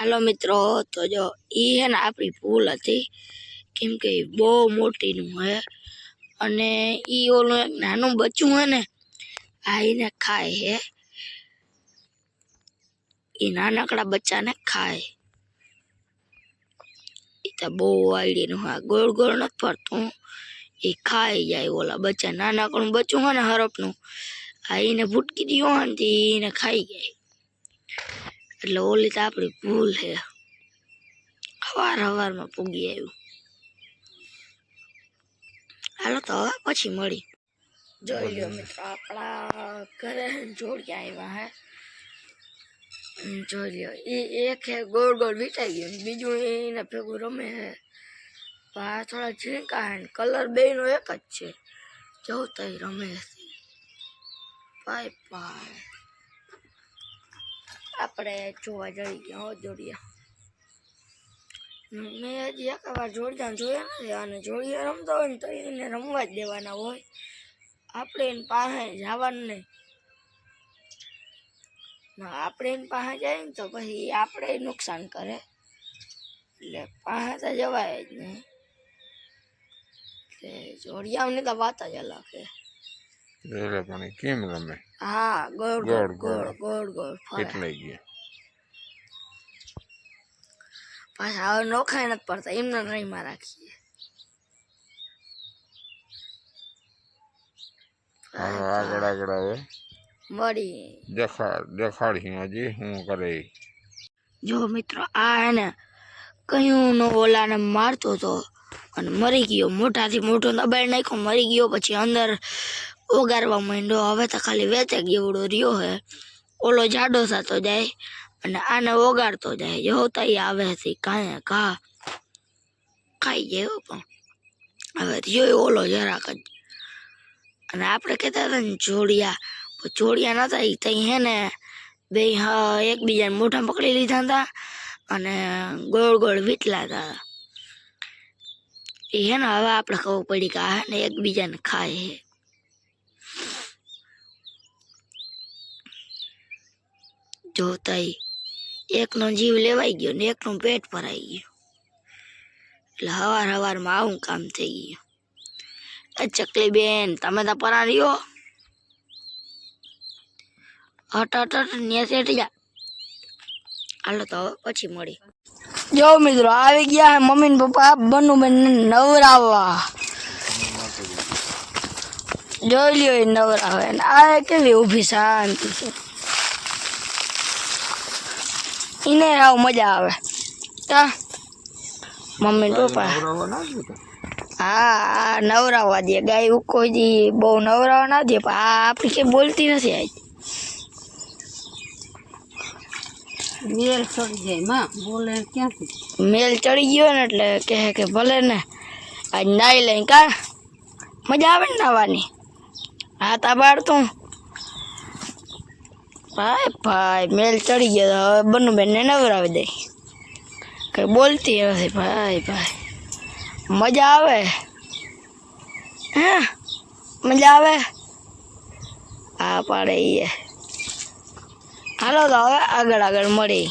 Hello मित्रों, तो जो ये है ना अपनी भूल थी केम के बहु मोटी नु है अने ई ओलो एक नानु बच्चू है ने आईने खाए है। ई नानकड़ा बच्चा ने खाए ई तो बहु वायडी नु है, गोल गोल न फरतू ई खाई जाए। ओला बच्चा नानकड़ू बच्चू है ने हरपनु आईने भूटकी दियो ने ने खाई गई। એટલે ઓલી તો આપણી ભૂલ છે। હવારમાં પૂગી આવ્યું। હાલો તો હવે પછી મળી। જોઈ લ્યો મિત્રો, આપણા ઘરે જોડિયા આવ્યા હે। જોઈ લ્યો, એ એક હે ગોળ ગોળ વીટાઈ ગયું, બીજું એને ભેગું રમે હે। આ થોડા ઝીણકા હે, કલર બેયનો એક જ છે। જોઉં તો રમે છે। પાય પાય આપણે જોવા જઈ ગયા હો જોડિયા। મેં હજી એક વાર જોડિયા જોયા નથી અને જોડિયા રમતા હોય ને તો એને રમવા જ દેવાના હોય, આપણે એની પાસે જવાનું નહીં। આપણે એની પાસે જાય ને તો પછી આપણે નુકસાન કરે, એટલે પાસે તો જવાય જ નહીં। એટલે જોડિયાઓની તો વાત જ અલગ છે। કેમ રમે? हाँ, गोल गोल गोल गोल गोल કેટલાઈ ગયા पाछा હવે નોખાય નથી પડતા, એમને રહીમાં રાખીએ। હાલો આગળ આગળ હવે મળી દેખાડી હજી શું કરે। જો મિત્રો, આ હે ને કયું નો ઓલાને મારતો હતો અને મરી ગયો। મોટાથી મોટો દબાઈ નાખ્યો, મરી ગયો। પછી અંદર ઓગારવા માંડ્યો। હવે તો ખાલી વેચે ગેવડો રહ્યો હે। ઓલો જાડો થતો જાય અને આને ઓગાડતો જાય। જો તો આવે છે કાંઈ ઘા ખાઈ ગયો, પણ હવે રહ્યો ઓલો જરાક જ। અને આપણે કહેતા હતા ને જોડિયા, જોડિયા નતા એ તઈ હે ને બે એકબીજાને મોઢા પકડી લીધા હતા અને ગોળ ગોળ વીટલા હતા। એ હે ને હવે આપણે ખબર પડી કે આ હે ને એકબીજાને ખાય હે। જોતા એકનો જીવ લેવાઈ ગયો ને એકનું પેટ ભરાઈ ગયું। એટલે હવારમાં આવું કામ થઈ ગયું। ચકલી બેન, તમે તો પરાણીઓ હટ હટ હટ ન્યા સેટી જા। હાલો તો હવે પછી મળી। જો મિત્રો, આવી ગયા મમ્મી ને પપ્પા બનુ બેન નવરાવવા। જોઈ લ્યો એ નવરાવે, આ કેવી ઊભી શાંતિ છે। એને આવ મજા આવે કા મમ્મી પપ્પા। હા, નવરાવવા દે ગાય કોઈ બહુ નવરાવવા ના દે, પણ આ આપણી કે બોલતી નથી। આજ મેલ ચડી જાય માં, બોલે ક્યાંથી? મેલ ચડી ગયો ને એટલે કહે કે ભલે ને આજ નાઈ લઈ કા મજા આવે ને નાવાની। હા તા બાળતું ભાઈ ભાઈ મેલ ચડી ગયો, હવે બનુ બેન ને નવરાવી દે। કઈ બોલતી નથી ભાઈ ભાઈ। મજા આવે હે, મજા આવે હા પાડે એ। હાલો તો હવે આગળ આગળ મળી।